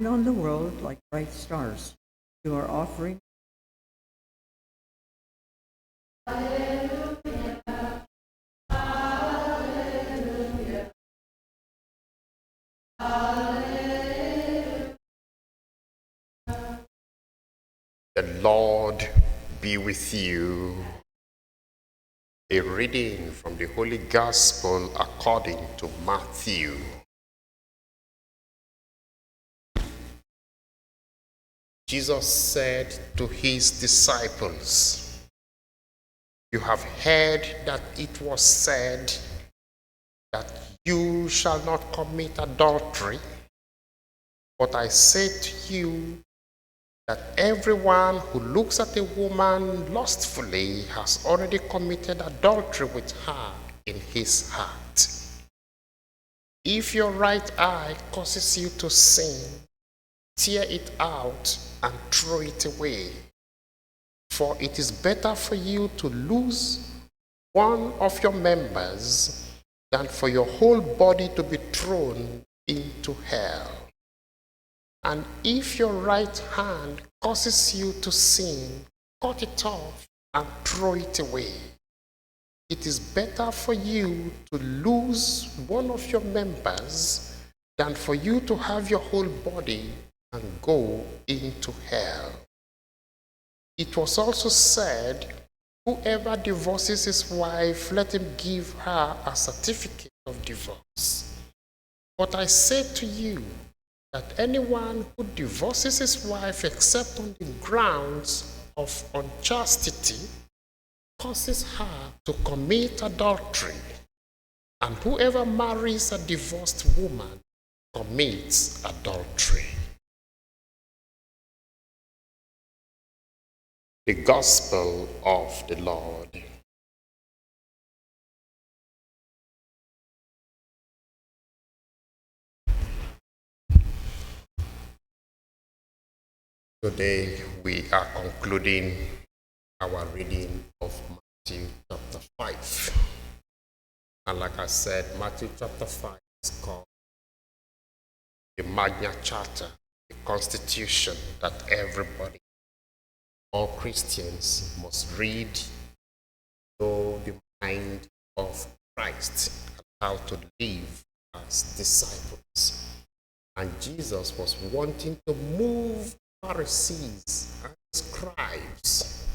on the world like bright stars. You are offering The Lord be with you. A reading from the Holy Gospel according to Matthew. Jesus said to his disciples, "You have heard that it was said that you shall not commit adultery. But I say to you that everyone who looks at a woman lustfully has already committed adultery with her in his heart. If your right eye causes you to sin, tear it out and throw it away. For it is better for you to lose one of your members than for your whole body to be thrown into hell. And if your right hand causes you to sin, cut it off and throw it away. It is better for you to lose one of your members than for you to have your whole body and go into hell." It was also said, "Whoever divorces his wife, let him give her a certificate of divorce." But I say to you that anyone who divorces his wife except on the grounds of unchastity causes her to commit adultery, and whoever marries a divorced woman commits adultery. The Gospel of the Lord. Today we are concluding our reading of Matthew chapter 5. And like I said, Matthew chapter 5 is called the Magna Charta, the constitution that everybody, all Christians, must read, know the mind of Christ and how to live as disciples. And Jesus was wanting to move Pharisees and scribes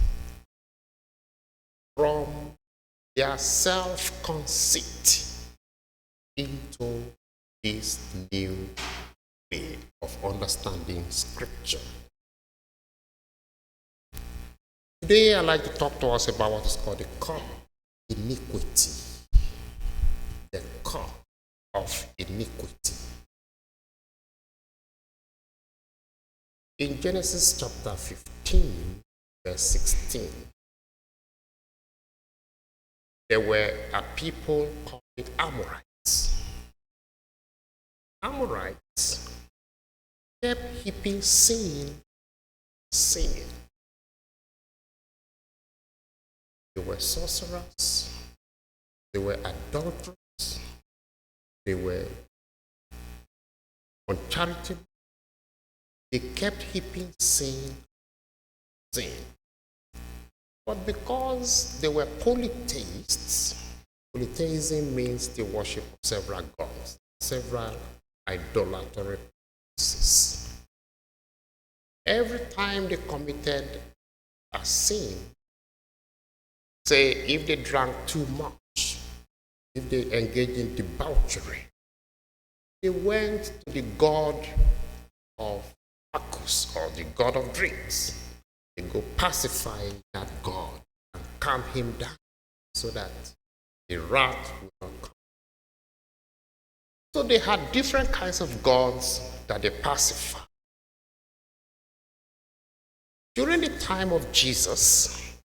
from their self-conceit into this new way of understanding Scripture. Today I'd like to talk to us about what is called the cup of iniquity. The cup of iniquity. In Genesis chapter 15, verse 16, there were a people called the Amorites. Amorites kept heaping sin. They were sorcerers, they were adulterers, they were uncharitable. They kept heaping sin. But because they were polytheists, polytheism means the worship of several gods, several idolatry practices. Every time they committed a sin, say if they drank too much, if they engaged in debauchery, they went to the god of Bacchus, or the god of drinks. They go pacify that god and calm him down so that the wrath will not come. So they had different kinds of gods that they pacified. During the time of Jesus,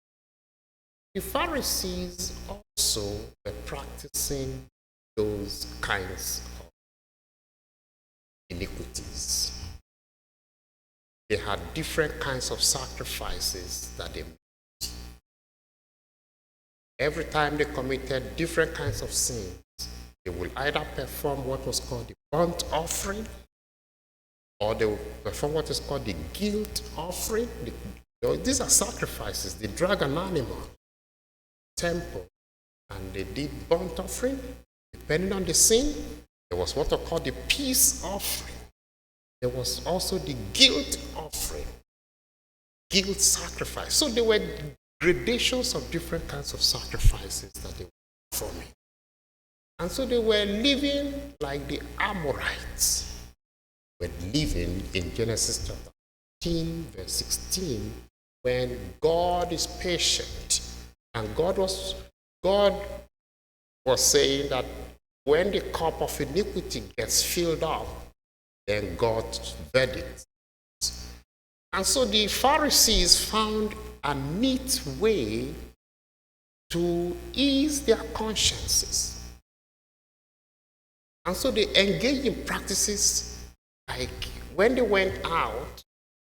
the Pharisees also were practicing those kinds of iniquities. They had different kinds of sacrifices that they made. Every time they committed different kinds of sins, they will either perform what was called the burnt offering, or they will perform what is called the guilt offering. These are sacrifices. They drag an animal, temple, and they did burnt offering. Depending on the sin, there was what are called the peace offering. There was also the guilt offering, guilt sacrifice. So there were gradations of different kinds of sacrifices that they were performing. And so they were living like the Amorites were living in Genesis chapter 15, verse 16, when God is patient. And God was saying that when the cup of iniquity gets filled up, then God's verdict. And so the Pharisees found a neat way to ease their consciences. And so they engaged in practices like when they went out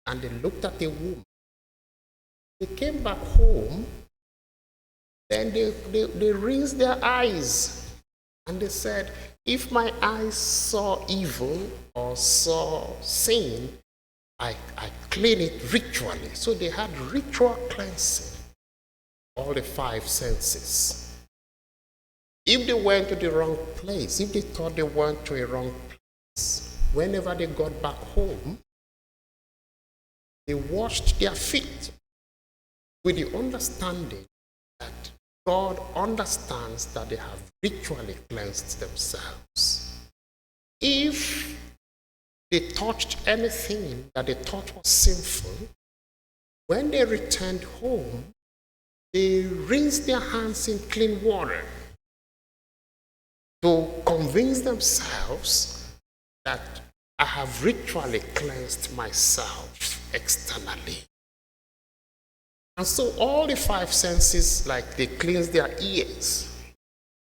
and they looked at a woman, they came back home, then they rinsed their eyes. And they said, if my eyes saw evil or saw sin, I clean it ritually. So they had ritual cleansing, all the 5 senses. If they went to the wrong place, if they thought they went to a wrong place, whenever they got back home, they washed their feet with the understanding that God understands that they have ritually cleansed themselves. If they touched anything that they thought was sinful, when they returned home, they rinsed their hands in clean water to convince themselves that I have ritually cleansed myself externally. And so all the 5 senses, like they cleanse their ears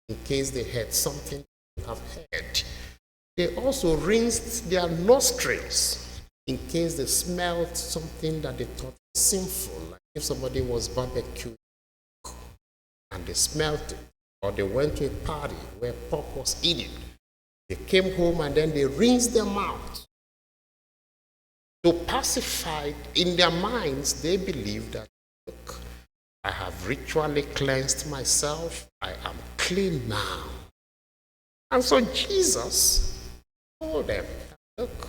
in case they heard something they have heard. They also rinsed their nostrils in case they smelled something that they thought was sinful. Like if somebody was barbecuing and they smelled it, or they went to a party where pork was eaten. They came home and then they rinsed their mouth. To pacify in their minds, they believe that, look, I have ritually cleansed myself. I am clean now. And so Jesus told them, look,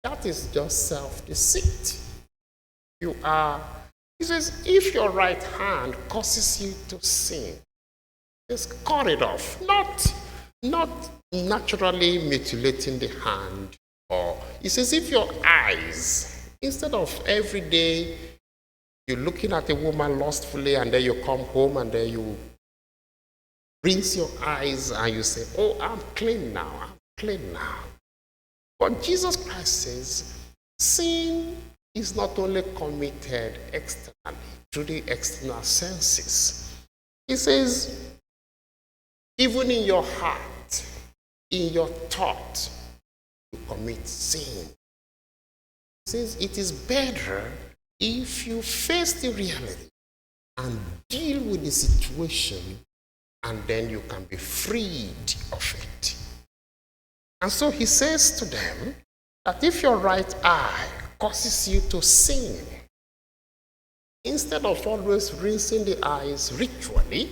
that is just self-deceit. He says, if your right hand causes you to sin, just cut it off. Not naturally mutilating the hand. Or he says, if your eyes, instead of every day you're looking at a woman lustfully and then you come home and then you rinse your eyes and you say, oh, I'm clean now. I'm clean now. But Jesus Christ says, sin is not only committed externally, through the external senses. He says, even in your heart, in your thought, you commit sin. He says it is better if you face the reality and deal with the situation, and then you can be freed of it. And so he says to them that if your right eye causes you to sin, instead of always rinsing the eyes ritually,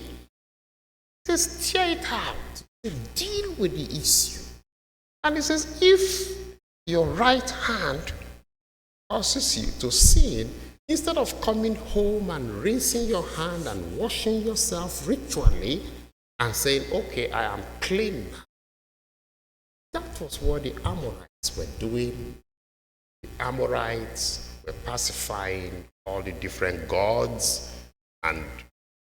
just tear it out, deal with the issue. And he says, if your right hand causes you to sin, instead of coming home and rinsing your hand and washing yourself ritually and saying, okay, I am clean now. That was what the Amorites were doing. The Amorites were pacifying all the different gods, and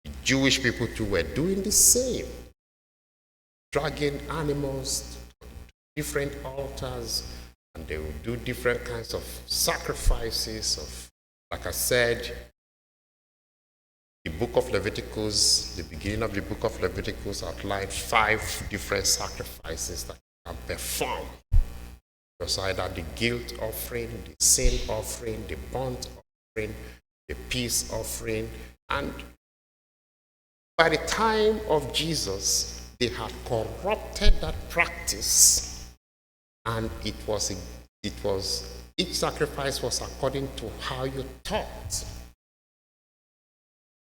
the Jewish people too were doing the same, dragging animals to different altars, and they would do different kinds of sacrifices of, like I said, the book of Leviticus, the beginning of the book of Leviticus outlined 5 different sacrifices that you can perform. It was either the guilt offering, the sin offering, the burnt offering, the peace offering, and by the time of Jesus, they had corrupted that practice, and it was each sacrifice was according to how you thought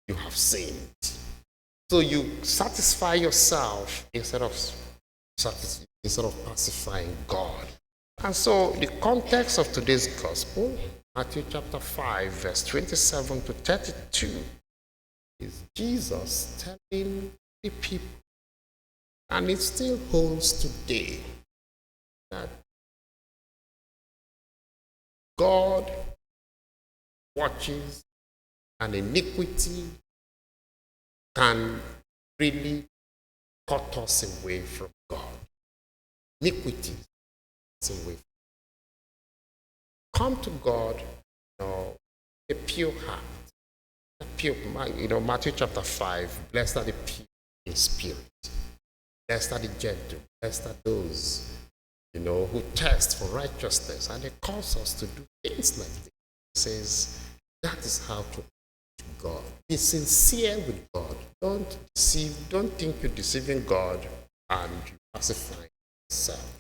you have sinned. So you satisfy yourself instead of pacifying God. And so the context of today's gospel, Matthew chapter 5, verse 27 to 32, is Jesus telling the people, and it still holds today, that God watches, and iniquity can really cut us away from God. Iniquity is away. Come to God, a pure heart. Matthew chapter 5, blessed are the pure in spirit. Blessed are the gentle. Blessed are those, who thirst for righteousness. And it calls us to do things like this. It says, that is how to God. Be sincere with God. Don't think you're deceiving God and you pacify yourself.